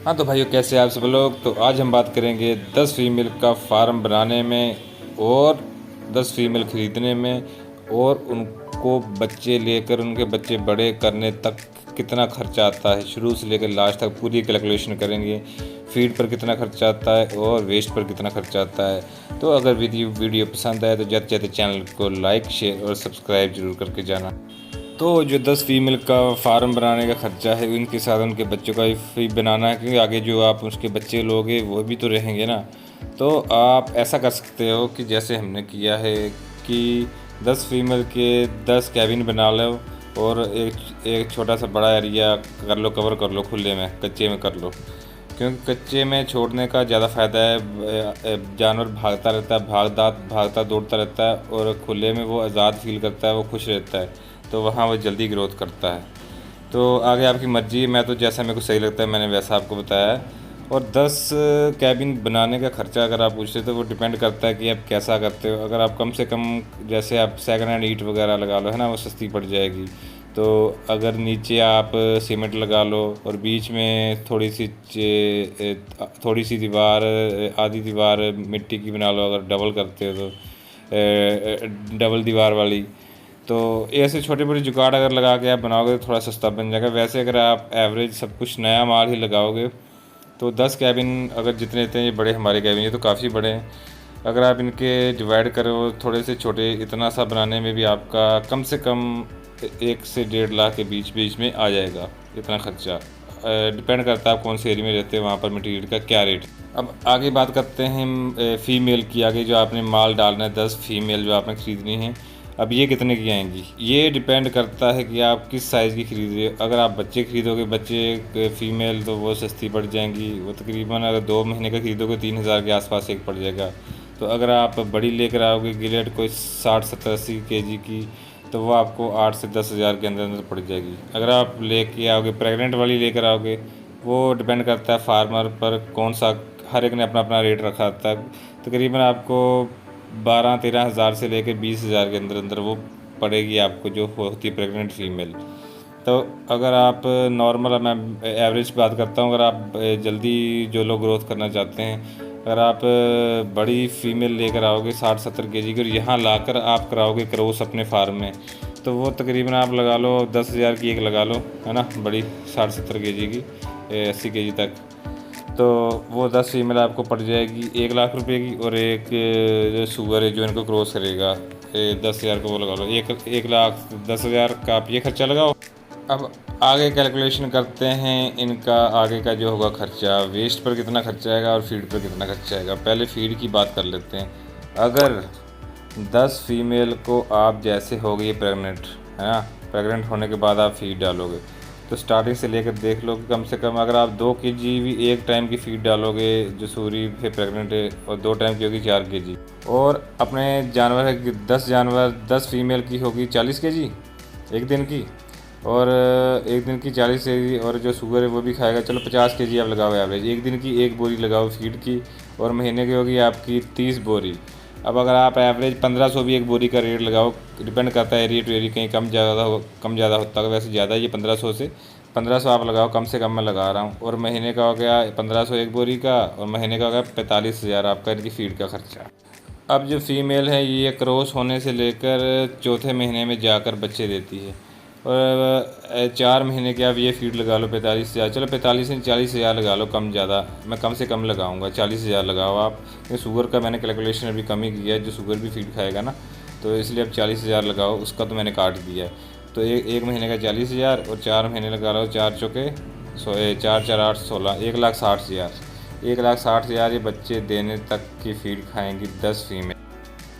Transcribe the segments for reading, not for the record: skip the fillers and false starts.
हाँ तो भाइयों, कैसे आप सब लोग। तो आज हम बात करेंगे 10 फीमेल का फार्म बनाने में और 10 फीमेल ख़रीदने में और उनको बच्चे लेकर उनके बच्चे बड़े करने तक कितना खर्चा आता है। शुरू से लेकर लास्ट तक पूरी कैलकुलेशन करेंगे। फीड पर कितना खर्चा आता है और वेस्ट पर कितना खर्चा आता है। तो अगर वीडियो पसंद आए तो ज़्यादा से ज़्यादा चैनल को लाइक, शेयर और सब्सक्राइब जरूर करके जाना। तो जो 10 फीमेल का फार्म बनाने का ख़र्चा है, उनके साथ उनके बच्चों का भी बनाना है, क्योंकि आगे जो आप उसके बच्चे लोगे वो भी तो रहेंगे ना। तो आप ऐसा कर सकते हो कि जैसे हमने किया है कि 10 फीमेल के 10 कैबिन बना लो और एक छोटा सा बड़ा एरिया कर लो, कवर कर लो, खुले में कच्चे में कर लो। क्योंकि कच्चे में छोड़ने का ज़्यादा फ़ायदा है, जानवर भागता रहता है, भागता दौड़ता रहता है, और खुले में वो आज़ाद फील करता है, वो खुश रहता है, तो वहाँ वो जल्दी ग्रोथ करता है। तो आगे आपकी मर्ज़ी है, मैं तो जैसा मेरे को सही लगता है मैंने वैसा आपको बताया है। और 10 कैबिन बनाने का ख़र्चा अगर आप पूछते तो वो डिपेंड करता है कि आप कैसा करते हो। अगर आप कम से कम, जैसे आप सेकंड हैंड ईंट वगैरह लगा लो, है ना, वो सस्ती पड़ जाएगी। तो अगर नीचे आप सीमेंट लगा लो और बीच में थोड़ी सी दीवार, आधी दीवार मिट्टी की बना लो, अगर डबल करते हो तो डबल दीवार वाली। तो ऐसे छोटे मोटे जुगाड़ अगर लगा के आप बनाओगे तो थोड़ा सस्ता बन जाएगा। वैसे अगर आप एवरेज सब कुछ नया माल ही लगाओगे तो 10 कैबिन अगर जितने थे, ये बड़े हमारे कैबिन, ये तो काफ़ी बड़े हैं। अगर आप इनके डिवाइड करो थोड़े से छोटे, इतना सा बनाने में भी आपका कम से कम 1 से 1.5 लाख के बीच बीच में आ जाएगा इतना खर्चा। डिपेंड करता है आप कौन से एरिया में रहते हैं, वहाँ पर मटेरियल का क्या रेट। अब आगे बात करते हैं फ़ीमेल की। आगे जो आपने माल डालना है, 10 फीमेल जो आपने ख़रीदनी है, अब ये कितने की आएंगी, ये डिपेंड करता है कि आप किस साइज़ की खरीद रहे हो। अगर आप बच्चे खरीदोगे, बच्चे फ़ीमेल, तो वो सस्ती पड़ जाएंगी। वो तकरीबन अगर 2 महीने का खरीदोगे 3,000 के आसपास एक पड़ जाएगा। तो अगर आप बड़ी लेकर आओगे गिलेट कोई 60, 70, 80 kg की, तो वो आपको 8 से 10 हज़ार के अंदर अंदर पड़ जाएगी। अगर आप लेके आओगे प्रेग्नेंट वाली लेकर आओगे, वो डिपेंड करता है फार्मर पर, कौन सा, हर एक ने अपना अपना रेट रखा था। तकरीबन आपको 12-13 हज़ार से लेकर 20 हज़ार के अंदर अंदर वो पड़ेगी आपको, जो होती है प्रेग्नेंट फ़ीमेल। तो अगर आप नॉर्मल, मैं एवरेज बात करता हूँ, अगर आप जल्दी जो लोग ग्रोथ करना चाहते हैं, अगर आप बड़ी फ़ीमेल लेकर आओगे 60-70 kg की, और यहाँ लाकर आप कराओगे क्रॉस अपने फार्म में, तो वो तकरीबन आप लगा लो 10,000 की एक लगा लो, है ना, बड़ी 60-70 kg की, 80 kg तक। तो वो 10 फीमेल आपको पड़ जाएगी 1 लाख रुपए की, और एक जो सुअर है जो इनको क्रॉस करेगा, 10,000 का, वो लगा लो 1,10,000 का आप ये खर्चा लगाओ। अब आगे कैलकुलेशन करते हैं इनका आगे का जो होगा खर्चा, वेस्ट पर कितना खर्चा आएगा और फीड पर कितना खर्चा आएगा। पहले फीड की बात कर लेते हैं। अगर 10 फीमेल को आप, जैसे हो गई प्रेग्नेंट, है ना, प्रेग्नेंट होने के बाद आप फीड डालोगे, तो स्टार्टिंग से लेकर देख लो कि कम से कम अगर आप 2 kg भी एक टाइम की फीड डालोगे, जो सूरी है प्रेग्नेंट है, और 2 टाइम की होगी 4 kg, और अपने जानवर है कि 10 फीमेल की होगी 40 kg एक दिन की, और एक दिन की 40 kg, और जो शुगर है वो भी खाएगा, चलो 50 kg आप लगाओ एवरेज। एक दिन की एक बोरी लगाओ फीड की, और महीने की होगी आपकी 30 बोरी। अब अगर आप एवरेज 1500 भी एक बोरी का रेट लगाओ, डिपेंड करता है एरिया टू एरिया, कहीं कम ज़्यादा होता है, वैसे ज़्यादा ये 1500 आप लगाओ, कम से कम मैं लगा रहा हूँ। और महीने का हो गया 1500 एक बोरी का, और महीने का हो गया 45,000 आपका इनकी फीड का खर्चा। अब जो फ़ीमेल है ये क्रॉस होने से लेकर चौथे महीने में जाकर बच्चे देती है, और 4 महीने के आप ये फीड लगा लो 45,000, चलो 45 से 40,000 लगा लो, कम ज़्यादा मैं कम से कम लगाऊंगा, 40,000 लगाओ आप। ये शुगर का मैंने कैलकुलेशन अभी कम ही किया है, जो शुगर भी फीड खाएगा ना, तो इसलिए अब 40,000 लगाओ, उसका तो मैंने काट दिया है। तो एक महीने का 40,000, और 4 महीने लगा लो, 4 चौके 4 4 8 16, 1,60,000। 1,60,000 ये बच्चे देने तक की फ़ीड खाएंगी 10 फीमेल।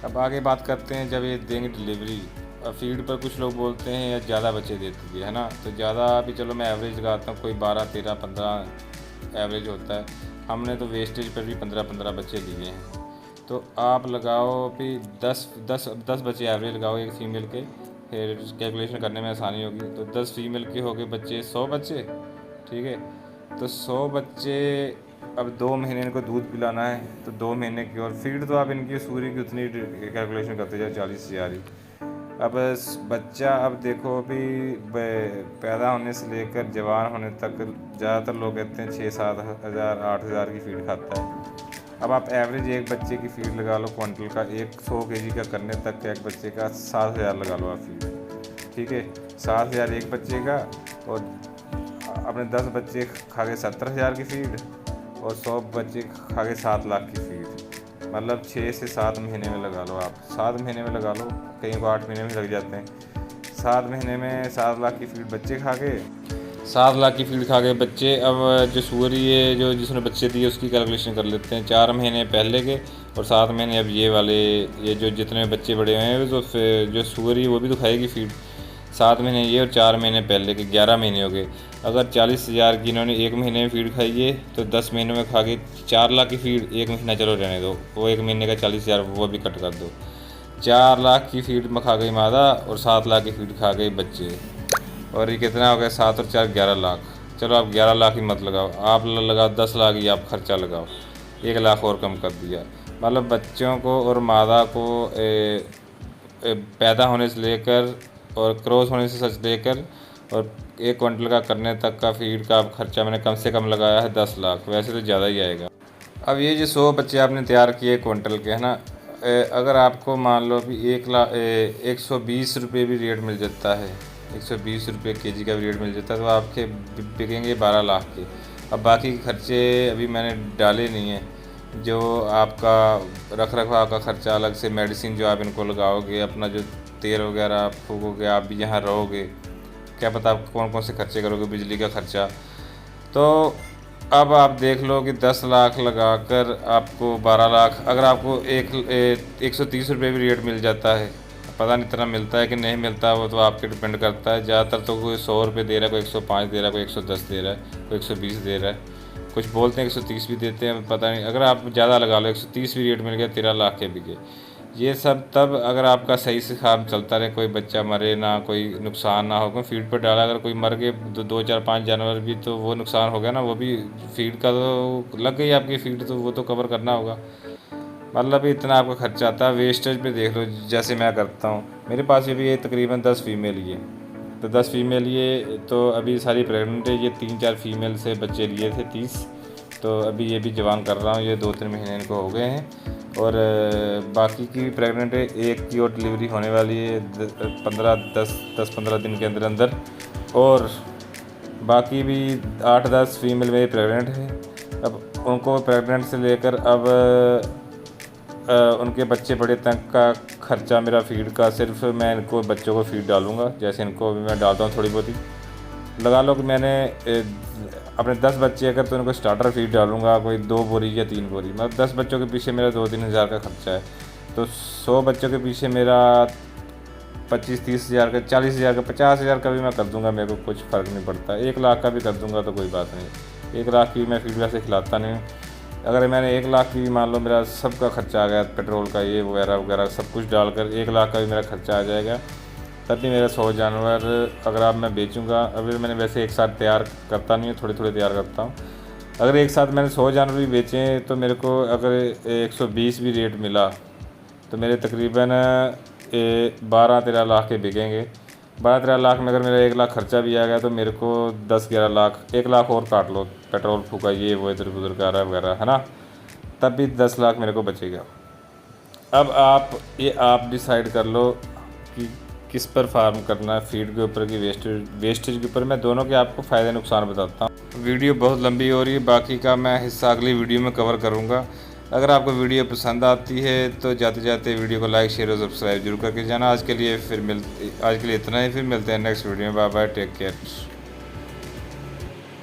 अब आगे बात करते हैं जब ये देंगे डिलीवरी। फीड पर कुछ लोग बोलते हैं या ज़्यादा बच्चे देती है ना, तो ज़्यादा भी, चलो मैं एवरेज लगाता हूँ, कोई 12, 13, 15 एवरेज होता है। हमने तो वेस्टेज पर भी 15-15 बच्चे लिए हैं। तो आप लगाओ भी 10 बच्चे एवरेज लगाओ एक फ़ीमेल के, फिर कैलकुलेशन करने में आसानी होगी। तो 10 फीमेल के हो गए बच्चे, 100 बच्चे, ठीक है। तो 100 बच्चे, अब 2 महीने इनको दूध पिलाना है, तो 2 महीने की, और फीड तो आप इनकी सूर्य की उतनी कैलकुलेशन करते जाओ 40,000 ही। अब बच्चा, अब देखो अभी पैदा होने से लेकर जवान होने तक ज़्यादातर लोग कहते हैं 6-7 हज़ार 8 हज़ार की फीड खाता है। अब आप एवरेज एक बच्चे की फीड लगा लो क्विंटल का, 100 केजी का करने तक का एक बच्चे का 7 हज़ार लगा लो आप फीड, ठीक है। 7 हज़ार एक बच्चे का, और अपने 10 बच्चे खा के 70 हज़ार की फीड, और 100 बच्चे खा के 7 लाख की फीड। मतलब 6 से 7 महीने में लगा लो आप, 7 महीने में लगा लो, कहीं को 8 महीने में लग जाते हैं। 7 महीने में 7 लाख की फीड बच्चे खा के, 7 लाख की फीड खा के बच्चे। अब जो सुअरी है, जो जिसने बच्चे दिए उसकी कैलकुलेशन कर लेते हैं, 4 महीने पहले के और 7 महीने अब ये वाले, ये जो जितने बच्चे बड़े हुए हैं, तो फिर जो सुअरी वो भी तो खाएगी फीड। 7 महीने ये और 4 महीने पहले के 11 महीने हो गए। अगर 40 हज़ार की इन्होंने एक महीने में फीड खाई है, तो 10 महीनों में खा के 4 लाख की फीड एक महीना चलो रहने दो, वो एक महीने का 40 हज़ार वो भी कट कर दो। 4 लाख की फीड में खा गई मादा और 7 लाख की फीड खा गई बच्चे, और ये कितना हो गया, 7 और 4 11 लाख। चलो आप 11 लाख ही मत लगाओ, आप लगाओ 10 लाख ही आप खर्चा लगाओ, 1 लाख और कम कर दिया। मतलब बच्चों को और मादा को पैदा होने से लेकर और क्रॉस होने से सच लेकर और 1 क्विंटल का करने तक का फीड का खर्चा मैंने कम से कम लगाया है 10 लाख, वैसे तो ज़्यादा ही आएगा। अब ये जो 100 बच्चे आपने तैयार किए क्विंटल के, है ना, अगर आपको मान लो अभी 120 रुपये भी रेट मिल जाता है, 120 रुपये केजी का भी रेट मिल जाता है, तो आपके बिकेंगे 12 लाख के। अब बाकी के खर्चे अभी मैंने डाले नहीं हैं, जो आपका रख रखाव का खर्चा अलग से, मेडिसिन जो आप इनको लगाओगे, अपना जो तेल वगैरह आप फूकोगे, आप भी यहाँ रहोगे, क्या पता आप कौन कौन से खर्चे करोगे, बिजली का खर्चा। तो अब आप देख लो कि 10 लाख लगाकर आपको 12 लाख, अगर आपको 130 रुपये भी रेट मिल जाता है, पता नहीं इतना मिलता है कि नहीं मिलता, वो तो आपके डिपेंड करता है। ज़्यादातर तो कोई 100 रुपये दे रहा है, कोई 105 दे रहा है, कोई 110 दे रहा है, कोई 120 दे रहा है, कुछ बोलते हैं 130 भी देते हैं, पता नहीं। अगर आप ज़्यादा लगा लो, 130 भी रेट मिल गया, 13 लाख के बिके। ये सब तब अगर आपका सही से काम चलता रहे, कोई बच्चा मरे ना, कोई नुकसान ना हो, कोई फीड पर डाला अगर कोई मर गए 2 4 5 जानवर भी, तो वो नुकसान हो गया ना, वो भी फीड का तो लग गई आपकी फीड, तो वो तो कवर करना होगा। मतलब इतना आपका खर्चा आता है। वेस्टेज पे देख लो, जैसे मैं करता हूँ, मेरे पास ये भी ये तकरीबन 10 फीमेल ये, तो 10 फीमेल ये तो अभी सारी प्रेग्नेंट है। ये 3-4 फीमेल से बच्चे लिए थे 30, तो अभी ये भी जवान कर रहा हूँ, ये 2-3 महीने इनको हो गए हैं। और बाकी की प्रेग्नेंट है, एक की और डिलीवरी होने वाली है 10-15 दिन के अंदर अंदर, और बाकी भी 8-10 फीमेल मेरी प्रेग्नेंट है। अब उनको प्रेग्नेंट से लेकर अब उनके बच्चे बड़े तक का खर्चा मेरा फीड का, सिर्फ मैं इनको बच्चों को फीड डालूँगा, जैसे इनको भी मैं डालता हूँ थोड़ी बहुत ही। लगा लो कि मैंने अपने 10 बच्चे अगर, तो इनको स्टार्टर फीड डालूँगा कोई 2 बोरी या 3 बोरी, मतलब 10 बच्चों के पीछे मेरा 2-3 हज़ार का खर्चा है। तो 100 बच्चों के पीछे मेरा 25-30 हज़ार का, 40 हज़ार का, 50 हज़ार का भी मैं कर दूँगा, मेरे को कुछ फ़र्क नहीं पड़ता। 1 लाख का भी कर दूँगा तो कोई बात नहीं। 1 लाख की मैं फीड वैसे खिलाता नहीं हूँ। अगर मैंने 1 लाख की मान लो मेरा सबका खर्चा आ गया, पेट्रोल का ये वगैरह वगैरह सब कुछ डालकर 1 लाख का भी मेरा खर्चा आ जाएगा, तब भी मेरा 100 जानवर अगर आप मैं बेचूंगा। अभी मैंने वैसे एक साथ तैयार करता नहीं हूँ, थोड़े थोड़े तैयार करता हूँ। अगर एक साथ मैंने 100 जानवर भी बेचे, तो मेरे को अगर 120 भी रेट मिला, तो मेरे तकरीबन 12-13 लाख के बिकेंगे। 12-13 लाख में अगर मेरा 1 लाख खर्चा भी आ गया, तो मेरे को 10-11 लाख, 1 लाख और काट लो, पेट्रोल फूका ये वो इधर उधर का वगैरह, है ना, तब भी 10 लाख मेरे को बचेगा। अब आप डिसाइड कर लो कि किस पर फार्म करना है, फीड के ऊपर कि वेस्टेज के ऊपर। मैं दोनों के आपको फ़ायदे नुकसान बताता हूँ। वीडियो बहुत लंबी हो रही है, बाकी का मैं हिस्सा अगली वीडियो में कवर करूँगा। अगर आपको वीडियो पसंद आती है तो जाते जाते वीडियो को लाइक शेयर और सब्सक्राइब जरूर करके जाना। आज के लिए इतना ही, फिर मिलते हैं नेक्स्ट वीडियो में। Bye bye, take care.